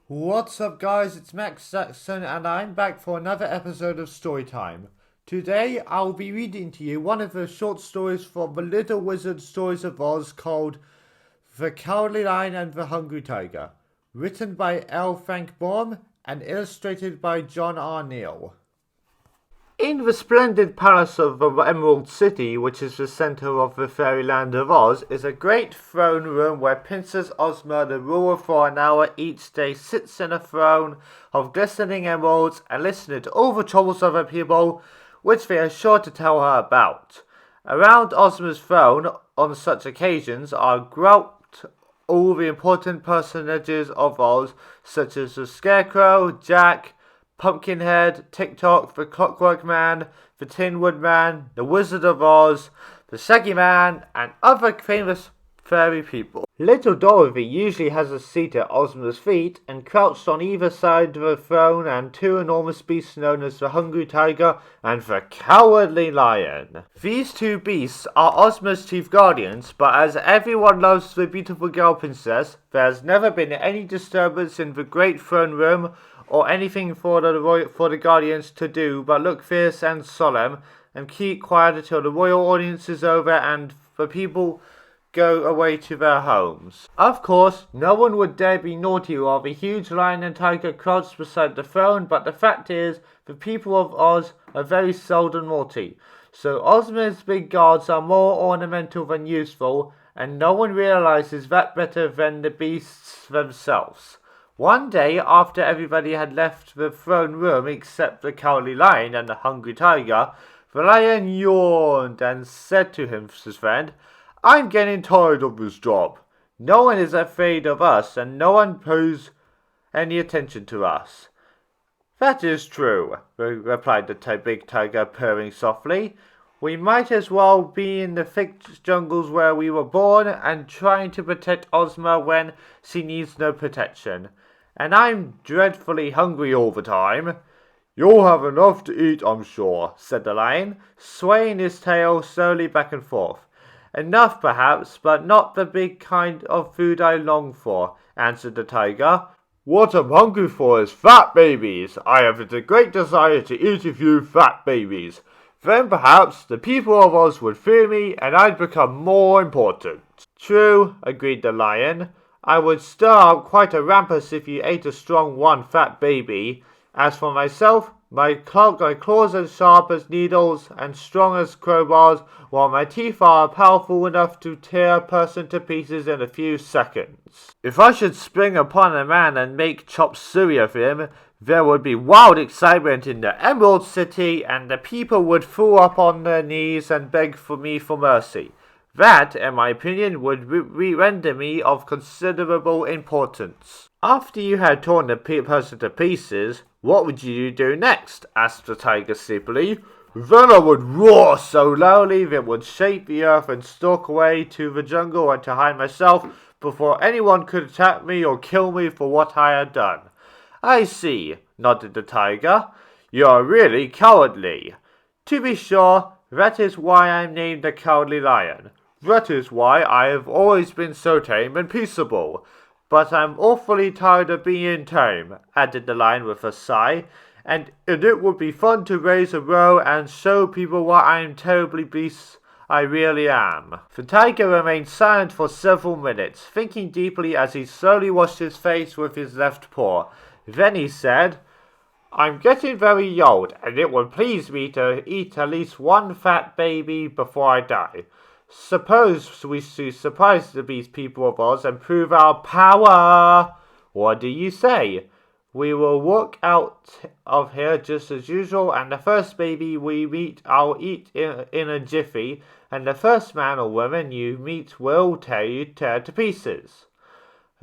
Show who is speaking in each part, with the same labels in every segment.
Speaker 1: What's up, guys? It's Max Saxon, and I'm back for another episode of Storytime. Today, I'll be reading to you one of the short stories from the Little Wizard Stories of Oz called The Cowardly Lion and the Hungry Tiger, written by L. Frank Baum and illustrated by John R. Neal. In the splendid palace of the Emerald City, which is the center of the fairyland of Oz, is a great throne room where Princess Ozma, the ruler for an hour each day, sits in a throne of glistening emeralds and listens to all the troubles of her people, which they are sure to tell her about. Around Ozma's throne, on such occasions, are grouped all the important personages of Oz, such as the Scarecrow, Jack, Pumpkinhead, Tick-Tock, the Clockwork Man, the Tin Woodman, the Wizard of Oz, the Shaggy Man, and other famous fairy people. Little Dorothy usually has a seat at Ozma's feet, and crouched on either side of the throne and two enormous beasts known as the Hungry Tiger and the Cowardly Lion. These two beasts are Ozma's chief guardians, but as everyone loves the beautiful girl princess, there has never been any disturbance in the great throne room, or anything for the guardians to do but look fierce and solemn and keep quiet until the royal audience is over and the people go away to their homes. Of course, no one would dare be naughty while the huge lion and tiger crouched beside the throne, but the fact is, the people of Oz are very seldom naughty, so Ozma's big guards are more ornamental than useful, and no one realizes that better than the beasts themselves. One day, after everybody had left the throne room except the Cowardly Lion and the Hungry Tiger, the lion yawned and said to his friend, "I'm getting tired of this job. No one is afraid of us, and no one pays any attention to us." "That is true," replied the big tiger, purring softly. "We might as well be in the thick jungles where we were born and trying to protect Ozma when she needs no protection. And I'm dreadfully hungry all the time." "You'll have enough to eat, I'm sure," said the lion, swaying his tail slowly back and forth. "Enough, perhaps, but not the big kind of food I long for," answered the tiger. "What I'm hungry for is fat babies. I have a great desire to eat a few fat babies. Then perhaps the people of Oz would fear me and I'd become more important." "True," agreed the lion. "I would stir up quite a rumpus if you ate a strong one fat baby. As for myself, my claws are sharp as needles and strong as crowbars, while my teeth are powerful enough to tear a person to pieces in a few seconds. If I should spring upon a man and make chop suey of him, there would be wild excitement in the Emerald City, and the people would fall up on their knees and beg for me for mercy. That, in my opinion, would render me of considerable importance." "After you had torn the person to pieces, what would you do next?" asked the tiger sleepily. "Then I would roar so loudly that it would shake the earth and stalk away to the jungle and to hide myself before anyone could attack me or kill me for what I had done." "I see," nodded the tiger. "You're really cowardly." "To be sure, that is why I'm named the Cowardly Lion. That is why I have always been so tame and peaceable. But I'm awfully tired of being tame," added the lion with a sigh, and it would be fun to raise a row and show people what I'm terribly beast I really am." The tiger remained silent for several minutes, thinking deeply as he slowly washed his face with his left paw. Then he said, "I'm getting very old, and it would please me to eat at least one fat baby before I die. Suppose we surprise these people of Oz and prove our power. What do you say? We will walk out of here just as usual, and the first baby we meet I'll eat in a jiffy, and the first man or woman you meet will tear to pieces.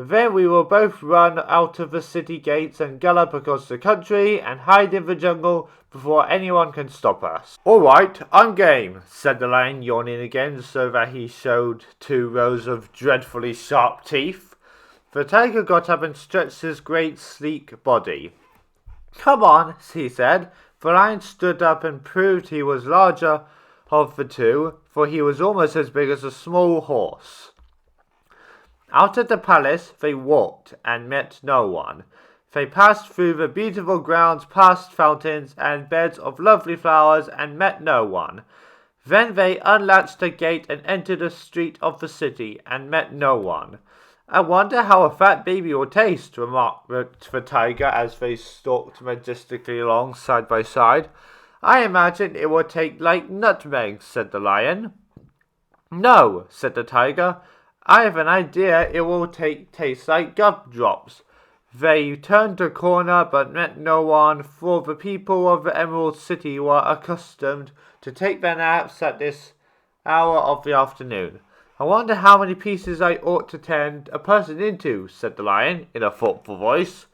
Speaker 1: Then we will both run out of the city gates and gallop across the country and hide in the jungle before anyone can stop us." "All right, I'm game," said the lion, yawning again so that he showed 2 rows of dreadfully sharp teeth. The tiger got up and stretched his great sleek body. "Come on," he said. The lion stood up and proved he was larger of the two, for he was almost as big as a small horse. Out of the palace they walked and met no one. They passed through the beautiful grounds, past fountains and beds of lovely flowers, and met no one. Then they unlatched the gate and entered the street of the city, and met no one. I wonder how a fat baby will taste, remarked the tiger as they stalked majestically along side by side. I imagine it will taste like nutmegs, said the lion. No, said the tiger. I have an idea it will taste like gumdrops. They turned the corner but met no one, for the people of the Emerald City were accustomed to take their naps at this hour of the afternoon. I wonder how many pieces I ought to turn a person into, said the lion in a thoughtful voice.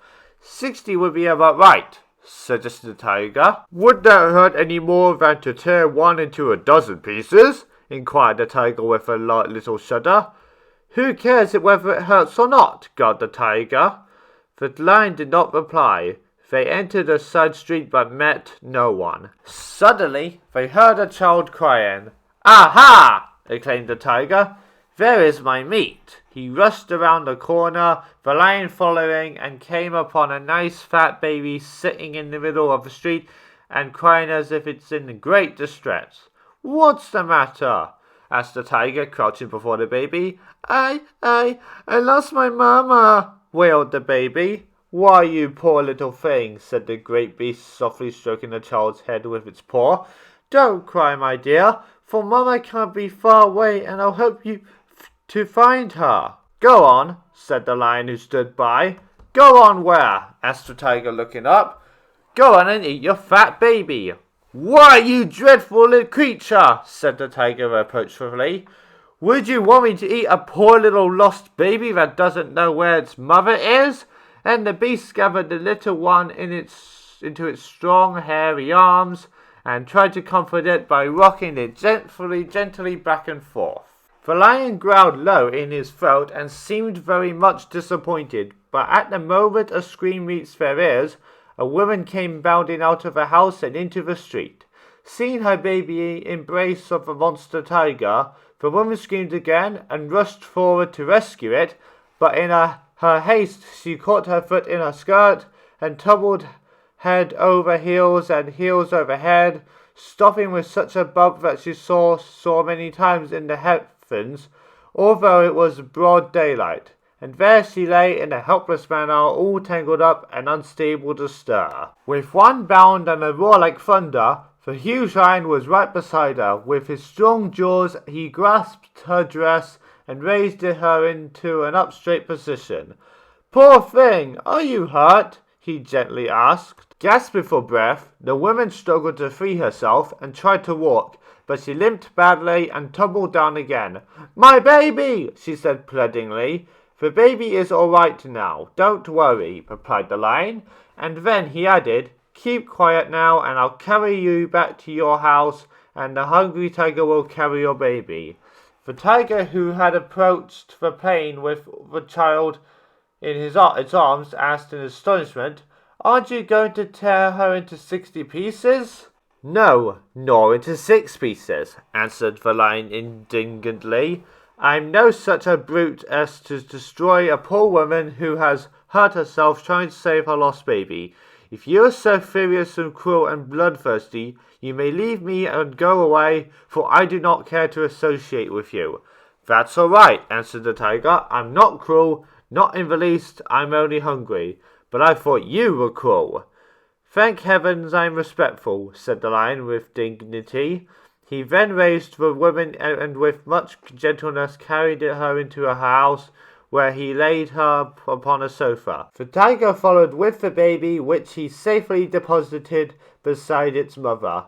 Speaker 1: 60 would be about right, suggested the tiger. Would that hurt any more than to tear one into a dozen pieces? Inquired the tiger with a little shudder. Who cares whether it hurts or not? Growled the tiger. The lion did not reply. They entered a side street but met no one. Suddenly they heard a child crying. Aha! Exclaimed the tiger. There is my meat. He rushed around the corner, the lion following, and came upon a nice fat baby sitting in the middle of the street and crying as if it's in great distress. What's the matter? Asked the tiger, crouching before the baby. I lost my mama, wailed the baby. Why, you poor little thing, said the great beast, softly stroking the child's head with its paw. Don't cry, my dear, for Mama can't be far away, and I'll help you to find her. Go on, said the lion who stood by. Go on where? Asked the tiger, looking up. Go on and eat your fat baby. Why, you dreadful little creature, said the tiger reproachfully. Would you want me to eat a poor little lost baby that doesn't know where its mother is? And the beast gathered the little one into its strong, hairy arms and tried to comfort it by rocking it gently back and forth. The lion growled low in his throat and seemed very much disappointed, but at the moment a scream reached their ears, a woman came bounding out of the house and into the street. Seeing her baby embrace of the monster tiger, the woman screamed again and rushed forward to rescue it, but in her haste she caught her foot in her skirt and tumbled head over heels and heels over head, stopping with such a bump that she saw many times in the heavens, although it was broad daylight. And there she lay in a helpless manner, all tangled up and unstable to stir. With one bound and a roar like thunder, the huge lion was right beside her. With his strong jaws he grasped her dress and raised her into an up-straight position. Poor thing, are you hurt? He gently asked. Gasping for breath, the woman struggled to free herself and tried to walk, but she limped badly and tumbled down again. My baby, she said pleadingly. The baby is all right now. Don't worry, replied the lion, and then he added, keep quiet now and I'll carry you back to your house and the hungry tiger will carry your baby. The tiger, who had approached the plain with the child in its arms, asked in astonishment, Aren't you going to tear her into 60 pieces? No, nor into 6 pieces, answered the lion indignantly. I'm no such a brute as to destroy a poor woman who has hurt herself trying to save her lost baby. If you are so furious and cruel and bloodthirsty, you may leave me and go away, for I do not care to associate with you. That's all right, answered the tiger. I'm not cruel, not in the least. I'm only hungry. But I thought you were cruel. Thank heavens I'm respectful, said the lion with dignity. He then raised the woman and with much gentleness carried her into her house, where he laid her upon a sofa. The tiger followed with the baby, which he safely deposited beside its mother.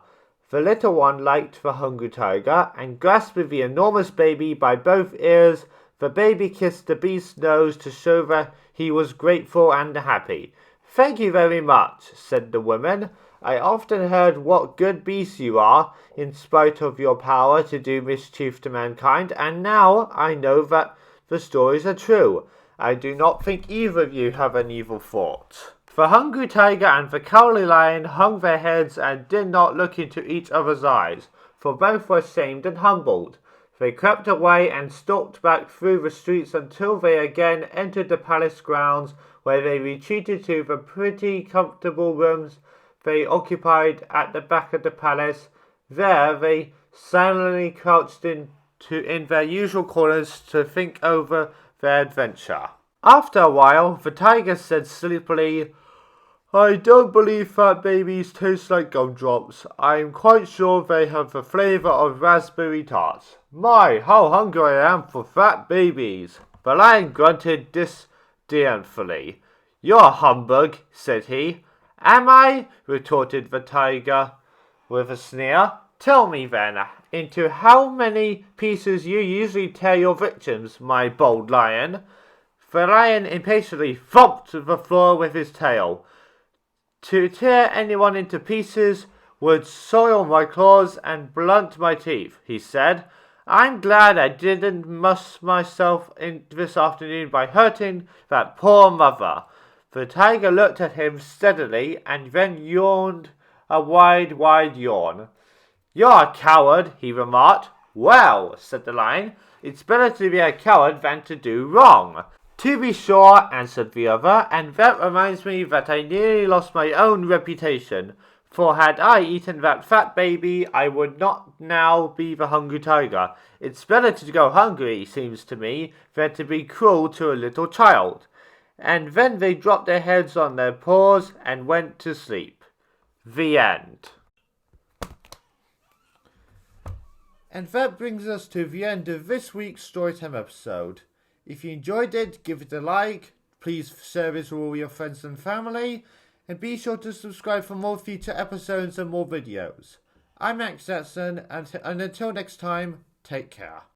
Speaker 1: The little one liked the hungry tiger, and grasping the enormous baby by both ears, the baby kissed the beast's nose to show that he was grateful and happy. Thank you very much, said the woman. I often heard what good beasts you are, in spite of your power to do mischief to mankind, and now I know that the stories are true. I do not think either of you have an evil thought. The hungry tiger and the cowardly lion hung their heads and did not look into each other's eyes, for both were shamed and humbled. They crept away and stalked back through the streets until they again entered the palace grounds, where they retreated to the pretty comfortable rooms they occupied at the back of the palace. There they silently crouched in their usual corners to think over their adventure. After a while, the tiger said sleepily, "I don't believe fat babies taste like gumdrops. I'm quite sure they have the flavour of raspberry tarts. My, how hungry I am for fat babies." The lion grunted disdainfully. "You're a humbug," said he. "Am I?" retorted the tiger with a sneer. "Tell me then, into how many pieces you usually tear your victims, my bold lion." The lion impatiently thumped the floor with his tail. "To tear anyone into pieces would soil my claws and blunt my teeth," he said. "I'm glad I didn't muss myself in this afternoon by hurting that poor mother." The tiger looked at him steadily and then yawned a wide yawn. "You're a coward," he remarked. "Well," said the lion, "it's better to be a coward than to do wrong." "To be sure," answered the other, "and that reminds me that I nearly lost my own reputation, for had I eaten that fat baby, I would not now be the hungry tiger. It's better to go hungry, seems to me, than to be cruel to a little child." And then they dropped their heads on their paws and went to sleep. The end. And that brings us to the end of this week's Storytime episode. If you enjoyed it, give it a like, please share this with all your friends and family, and be sure to subscribe for more future episodes and more videos. I'm Max Jetson, and until next time, take care.